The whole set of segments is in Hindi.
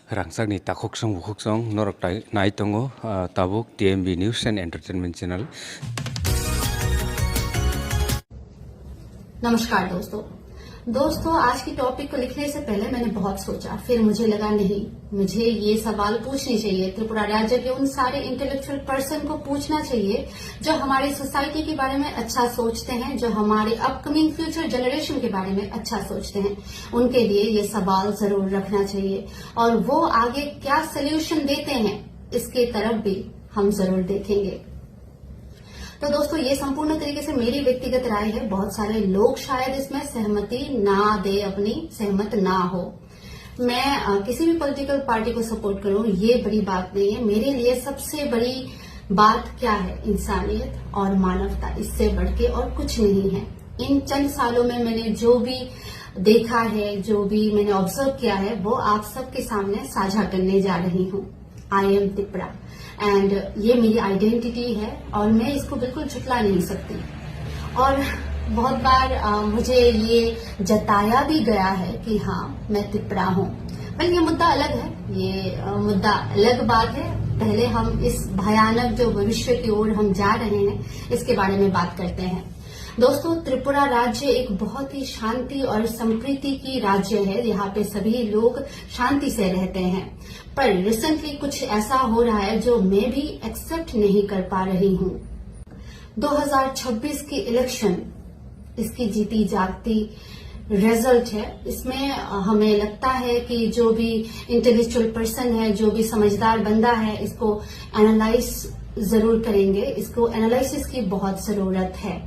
Rangsakni takoksong bukoksong norok naitongo tabuk TMB News and Entertainment Channel. नमस्कार दोस्तों आज की टॉपिक को लिखने से पहले मैंने बहुत सोचा, फिर मुझे लगा नहीं, मुझे ये सवाल पूछने चाहिए, त्रिपुरा राज्य के उन सारे इंटेलेक्चुअल पर्सन को पूछना चाहिए जो हमारी सोसाइटी के बारे में अच्छा सोचते हैं, जो हमारे अपकमिंग फ्यूचर जनरेशन के बारे में अच्छा सोचते हैं। उनके लिए ये सवाल जरूर रखना चाहिए और वो आगे क्या सोल्यूशन देते हैं इसके तरफ भी हम जरूर देखेंगे। तो दोस्तों ये संपूर्ण तरीके से मेरी व्यक्तिगत राय है। बहुत सारे लोग शायद इसमें सहमति ना दे, अपनी सहमत ना हो। मैं किसी भी पॉलिटिकल पार्टी को सपोर्ट करूं ये बड़ी बात नहीं है। मेरे लिए सबसे बड़ी बात क्या है? इंसानियत और मानवता, इससे बढ़ के और कुछ नहीं है। इन चंद सालों में मैंने जो भी देखा है, जो भी मैंने ऑब्जर्व किया है, वो आप सबके सामने साझा करने जा रही हूँ। आई एम त्रिपुरा एंड ये मेरी आइडेंटिटी है और मैं इसको बिल्कुल झुटला नहीं सकती। और बहुत बार मुझे ये जताया भी गया है कि हाँ मैं त्रिपुरा हूँ। पर ये मुद्दा अलग है, ये मुद्दा अलग बात है। पहले हम इस भयानक जो भविष्य की ओर हम जा रहे हैं इसके बारे में बात करते हैं। दोस्तों त्रिपुरा राज्य एक बहुत ही शांति और संप्रीति की राज्य है। यहाँ पे सभी लोग शांति से रहते हैं। पर रिसेंटली कुछ ऐसा हो रहा है जो मैं भी एक्सेप्ट नहीं कर पा रही हूँ। 2026 की इलेक्शन इसकी जीती जागती रिजल्ट है। इसमें हमें लगता है कि जो भी इंटेलेक्चुअल पर्सन है, जो भी समझदार बंदा है, इसको एनालाइज जरूर करेंगे। इसको एनालिसिस की बहुत जरूरत है।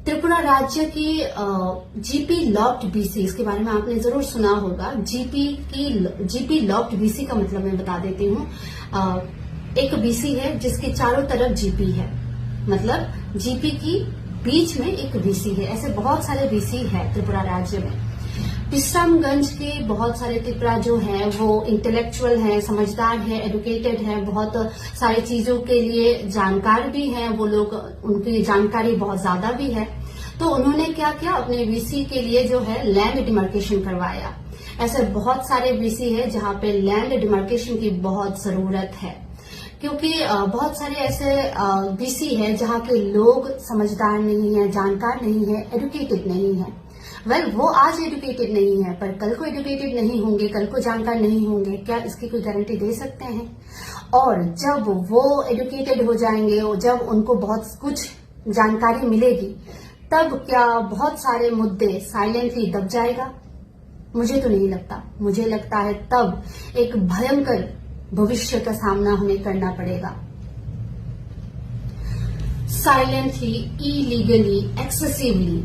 त्रिपुरा राज्य की जीपी लॉक्ड बीसी, इसके बारे में आपने जरूर सुना होगा। जीपी लॉक्ड बीसी का मतलब मैं बता देती हूँ। एक बीसी है जिसके चारों तरफ जीपी है, मतलब जीपी की बीच में एक बीसी है। ऐसे बहुत सारे बीसी है त्रिपुरा राज्य में। विश्रामगंज के बहुत सारे त्रिपुरा जो है वो इंटेलेक्चुअल है, समझदार है, एजुकेटेड है, बहुत सारी चीजों के लिए जानकार भी हैं। वो लोग, उनकी जानकारी बहुत ज्यादा भी है। तो उन्होंने क्या किया, अपने बीसी के लिए जो है लैंड डिमार्केशन करवाया। ऐसे बहुत सारे बीसी है जहां पे लैंड डिमार्केशन की बहुत जरूरत है, क्योंकि बहुत सारे ऐसे बीसी है जहां के लोग समझदार नहीं है, जानकार नहीं है, एजुकेटेड नहीं है। वो आज एजुकेटेड नहीं है पर कल को एजुकेटेड नहीं होंगे, कल को जानकार नहीं होंगे, क्या इसकी कोई गारंटी दे सकते हैं? और जब वो एजुकेटेड हो जाएंगे और जब उनको बहुत कुछ जानकारी मिलेगी, तब क्या बहुत सारे मुद्दे साइलेंटली दब जाएगा? मुझे तो नहीं लगता। मुझे लगता है तब एक भयंकर भविष्य का सामना हमें करना पड़ेगा। साइलेंटली, इलीगली, एक्सेसिवली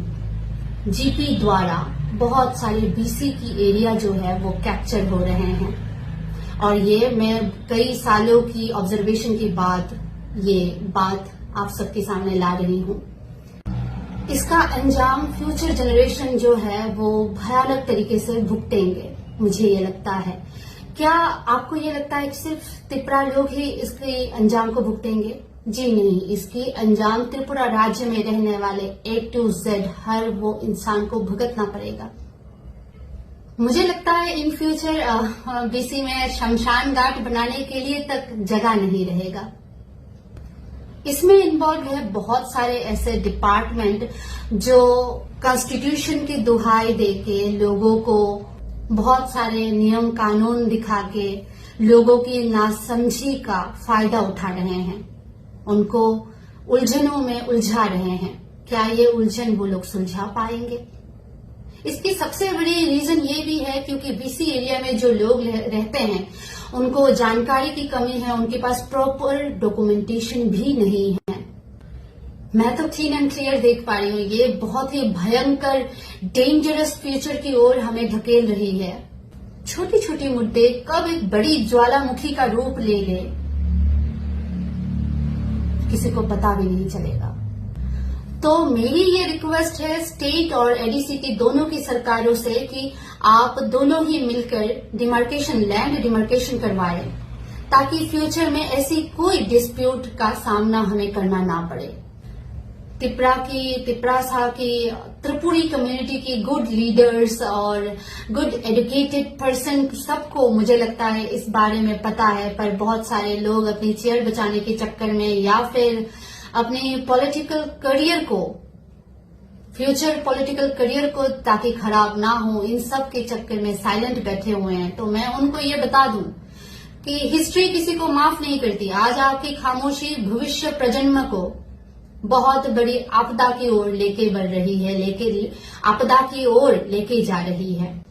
जीपी द्वारा बहुत सारे बीसी की एरिया जो है वो कैप्चर हो रहे हैं। और ये मैं कई सालों की ऑब्जर्वेशन के बाद ये बात आप सबके सामने ला रही हूँ। इसका अंजाम फ्यूचर जनरेशन जो है वो भयानक तरीके से भुगतेंगे, मुझे ये लगता है। क्या आपको ये लगता है कि सिर्फ त्रिपुरा लोग ही इसके अंजाम को भुगतेंगे? जी नहीं, इसकी अंजाम त्रिपुरा राज्य में रहने वाले A to Z हर वो इंसान को भुगतना पड़ेगा। मुझे लगता है इन फ्यूचर बीसी में शमशान घाट बनाने के लिए तक जगह नहीं रहेगा। इसमें इन्वॉल्व है बहुत सारे ऐसे डिपार्टमेंट जो कॉन्स्टिट्यूशन की दुहाई देके लोगों को बहुत सारे नियम कानून दिखा के लोगों की नासमझी का फायदा उठा रहे हैं, उनको उलझनों में उलझा रहे हैं। क्या ये उलझन वो लोग सुलझा पाएंगे? इसकी सबसे बड़ी रीजन ये भी है क्योंकि बीसी एरिया में जो लोग रहते हैं उनको जानकारी की कमी है, उनके पास प्रॉपर डॉक्यूमेंटेशन भी नहीं है। मैं तो क्लीन एंड क्लियर देख पा रही हूँ, ये बहुत ही भयंकर डेंजरस फ्यूचर की ओर हमें धकेल रही है। छोटी छोटी मुद्दे कब एक बड़ी ज्वालामुखी का रूप ले ले किसी को पता भी नहीं चलेगा। तो मेरी ये रिक्वेस्ट है स्टेट और एडीसीटी दोनों की सरकारों से कि आप दोनों ही मिलकर डिमार्केशन, लैंड डिमार्केशन करवाएं, ताकि फ्यूचर में ऐसी कोई डिस्प्यूट का सामना हमें करना ना पड़े। त्रिपुरा की त्रिपुरी कम्युनिटी के गुड लीडर्स और गुड एजुकेटेड पर्सन सबको मुझे लगता है इस बारे में पता है, पर बहुत सारे लोग अपनी चेयर बचाने के चक्कर में या फिर अपने पॉलिटिकल करियर को, फ्यूचर पॉलिटिकल करियर को ताकि खराब ना हो, इन सब के चक्कर में साइलेंट बैठे हुए हैं। तो मैं उनको ये बता दूं कि हिस्ट्री किसी को माफ नहीं करती। आज आपकी खामोशी भविष्य प्रजन्म को बहुत बड़ी आपदा की ओर लेके बढ़ रही है, आपदा की ओर लेके जा रही है।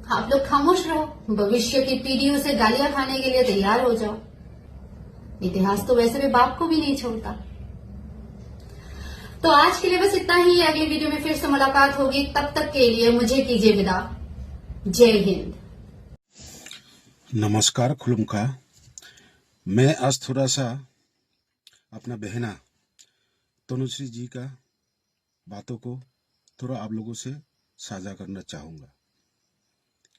आप लोग खामोश रहो, भविष्य की पीढ़ियों से गालियां खाने के लिए तैयार हो जाओ। इतिहास तो वैसे भी बाप को भी नहीं छोड़ता। तो आज के लिए बस इतना ही। अगली वीडियो में फिर से मुलाकात होगी, तब तक के लिए मुझे कीजिए विदा। जय हिंद। नमस्कार खुलुमका। मैं आज थोड़ा सा अपना बहना तनुश्री जी का बातों को थोड़ा आप लोगों से साझा करना चाहूँगा,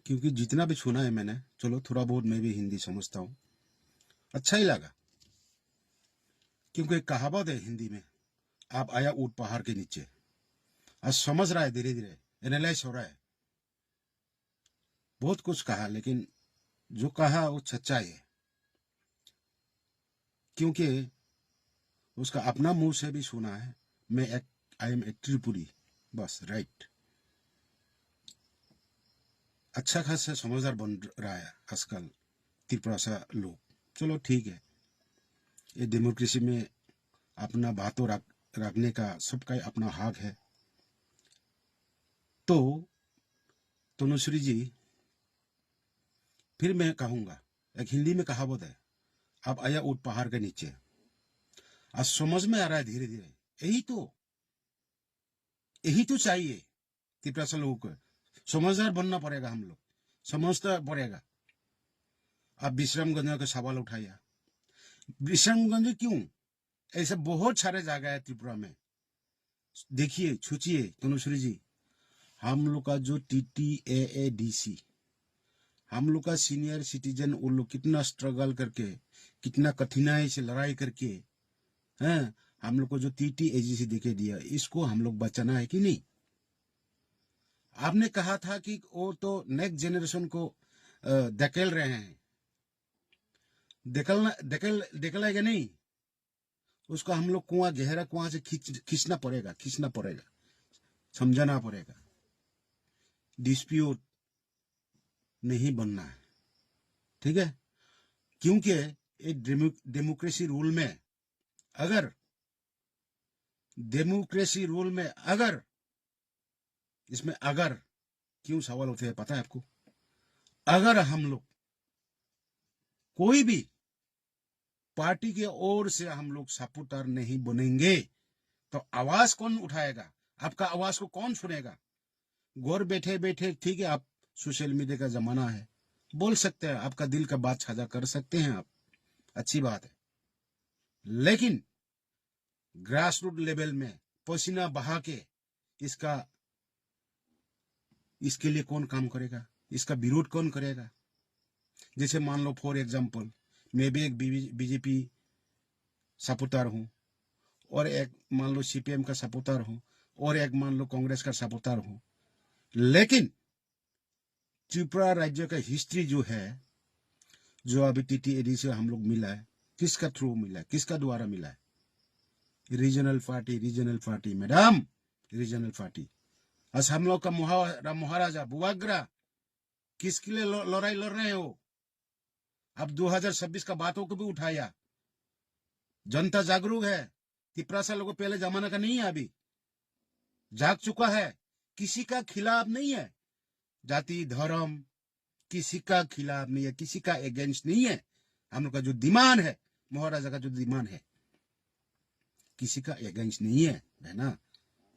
क्योंकि जितना भी सुना है मैंने, चलो थोड़ा बहुत मैं भी हिंदी समझता हूँ, अच्छा ही लगा। क्योंकि एक कहावत है हिंदी में, आप आया ऊंट पहाड़ के नीचे। आज समझ रहा है, धीरे धीरे एनालाइज हो रहा है। बहुत कुछ कहा, लेकिन जो कहा वो सच्चाई है, क्योंकि उसका अपना मुंह से भी सुना है। आई एम ए त्रिपुरी, बस राइट। अच्छा खासा समझदार बन रहा है आजकल त्रिपुरा सा लोग। चलो ठीक है, ये डेमोक्रेसी में अपना बातों रखने का सबका अपना हक है। तो तनुश्री जी, फिर मैं कहूंगा, एक हिंदी में कहावत है, अब आया ऊंट पहाड़ के नीचे। आज समझ में आ रहा है धीरे धीरे। यही तो चाहिए त्रिपुरा से लोगों को। समझदार बनना पड़ेगा, हम लोग समझना पड़ेगा। अब विश्रामगंज का सवाल उठाया। विश्रामगंज क्यों? ऐसे बहुत सारे जगह है त्रिपुरा में। देखिए, सोचिए तनुश्री जी, हम लोग का जो TTAADC, हम लोग का सीनियर सिटीजन, वो लोग कितना स्ट्रगल करके, कितना कठिनाई से लड़ाई करके हैं, हम लोग को जो TTAADC देके दिया, इसको हम लोग बचाना है कि नहीं? आपने कहा था कि वो तो नेक्स्ट जनरेशन को धकेल रहे हैं। धकेलेगा नहीं, उसको हम लोग गहरा कुआं से खींचना पड़ेगा, समझाना पड़ेगा। डिस्प्यूट नहीं बनना है, ठीक है? क्योंकि एक डेमोक्रेसी रूल में अगर इसमें अगर क्यों सवाल होते हैं पता है आपको? अगर हम लोग कोई भी पार्टी के ओर से हम लोग सपोर्टर नहीं बनेंगे, तो आवाज कौन उठाएगा? आपका आवाज को कौन सुनेगा? घर बैठे बैठे, ठीक है, आप सोशल मीडिया का जमाना है, बोल सकते हैं, आपका दिल का बात साझा कर सकते हैं आप, अच्छी बात है। लेकिन ग्रास रूट लेवल में पसीना बहा के इसके लिए कौन काम करेगा? इसका विरोध कौन करेगा? जैसे मान लो फॉर एग्जाम्पल, मैं भी एक बीजेपी सपोर्टर हूं, और एक मान लो CPM का सपोर्टर हूं, और एक मान लो कांग्रेस का सपोर्टर हूं। लेकिन त्रिपुरा राज्य का हिस्ट्री जो है, जो अभी TTAD से हम लोग मिला है, किसका थ्रू मिला है, किसका द्वारा मिला है? Regional party madam, regional party. आज हम लोग का महाराजा बुआग्रा किसके लिए लड़ाई लड़ रहे हो? अब 2026 का बातों को भी उठाया। जनता जागरूक है। त्रिपुरा से लोगों पहले जमाना का नहीं है, अभी जाग चुका है। किसी का खिलाफ नहीं है, जाति धर्म किसी का खिलाफ नहीं है, किसी का अगेंस्ट नहीं है। हम लोग का जो डिमांड है, महाराजा का जो डिमांड है, किसी का अगेंस्ट नहीं है, है ना?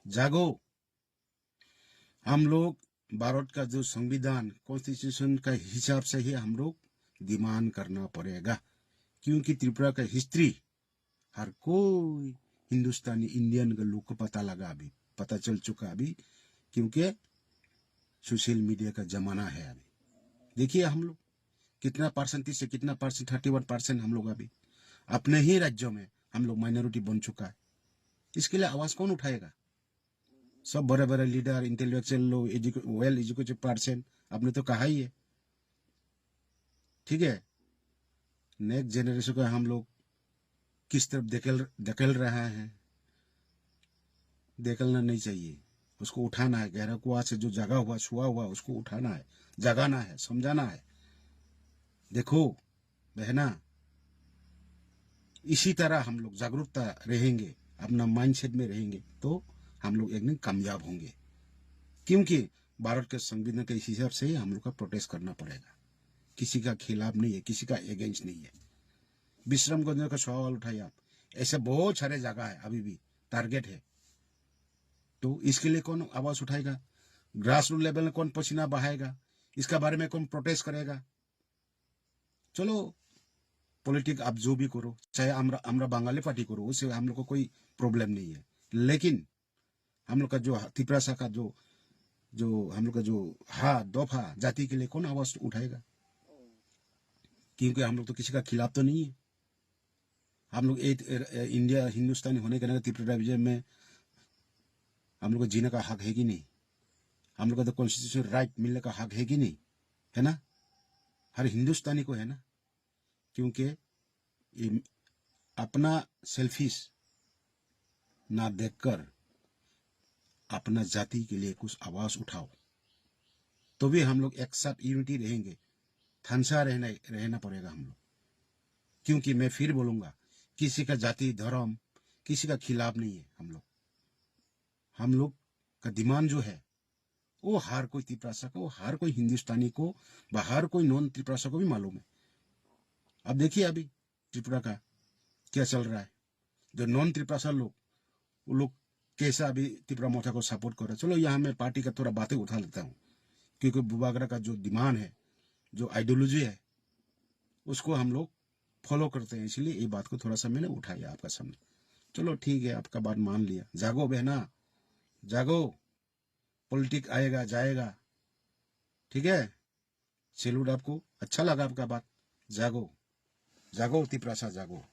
जागो। हम लोग भारत का जो संविधान, कॉन्स्टिट्यूशन का हिसाब से ही हम लोग डिमांड करना पड़ेगा, क्योंकि त्रिपुरा का हिस्ट्री हर कोई हिंदुस्तानी इंडियन का लोग को पता चल चुका अभी, क्योंकि सोशल मीडिया का जमाना है अभी। देखिए हम लोग कितना परसेंटेज से कितना परसेंट, 31% हम लोग अभी अपने ही राज्यों में हम लोग माइनॉरिटी बन चुका है। इसके लिए आवाज कौन उठाएगा? सब बड़े बड़े लीडर, इंटेलेक्चुअल लोग, वेल एजुकेटेड पर्सन, आपने तो कहा ही है। ठीक है, नेक्स्ट जनरेशन को हम लोग किस तरफ धकेल रहा है, धकेलना नहीं चाहिए, उसको उठाना है। गहरा कुआं से जो जगा हुआ, छुआ हुआ, उसको उठाना है, जगाना है, समझाना है। देखो बहना, इसी तरह हम लोग जागरूकता रहेंगे, अपना माइंडसेट में रहेंगे, तो हम लोग एक दिन कामयाब होंगे। क्योंकि भारत के संविधान के हिसाब से ही हम लोग का प्रोटेस्ट करना पड़ेगा। किसी का खिलाफ नहीं है, किसी का अगेंस्ट नहीं है। विश्राम करने का सवाल उठाइए आप, ऐसे बहुत सारे जगह है, अभी भी टारगेट है। तो इसके लिए कौन आवाज उठाएगा? ग्रास रूट लेवल में कौन पसीना बहाएगा? इसका बारे में कौन प्रोटेस्ट करेगा? चलो पॉलिटिक आप जो भी करो, चाहे আমরা বাঙালি पार्टी करो, उससे हम लोग को कोई प्रॉब्लम नहीं है। लेकिन हम लोग का जो तिपरासा का जो जो हम लोग का जो दफा जाति के लिए कौन आवाज उठाएगा? क्योंकि हम लोग तो किसी का खिलाफ तो नहीं है। हम लोग इंडिया हिंदुस्तानी होने के नाते त्रिपुरा विजय में हम लोग को जीने का हक है कि नहीं? हम लोग का तो कॉन्स्टिट्यूशन राइट मिलने का हक है कि नहीं? है ना? हर हिंदुस्तानी को है ना? क्योंकि अपना सेल्फिश ना देखकर अपना जाति के लिए कुछ आवाज उठाओ, तो भी हम लोग एक साथ यूनिटी रहेंगे। थानसा रहना पड़ेगा हम लोग। क्योंकि मैं फिर बोलूंगा, किसी का जाति धर्म किसी का खिलाफ नहीं है। हम लोग का डिमांड जो है वो हर कोई त्रिपुरासा को, हर कोई हिंदुस्तानी को, हर कोई नॉन त्रिपुरासा को भी मालूम है। अब देखिए अभी त्रिपुरा का क्या चल रहा है। जो नॉन त्रिपुरासा लोग, वो लोग कैसा अभी त्रिपुरा मोर्चा को सपोर्ट कर रहे हैं। चलो यहाँ मैं पार्टी का थोड़ा बातें उठा लेता हूँ, क्योंकि बुबागरा का जो डिमांड है, जो आइडियोलॉजी है, उसको हम लोग फॉलो करते हैं, इसलिए ये बात को थोड़ा सा मैंने उठाया आपका सामने। चलो ठीक है, आपका बात मान लिया। जागो बहना, जागो, पॉलिटिक आएगा जाएगा। ठीक है, सैल्यूट आपको। अच्छा लगा आपका बात। जागो जागो त्रिपुरासा, जागो।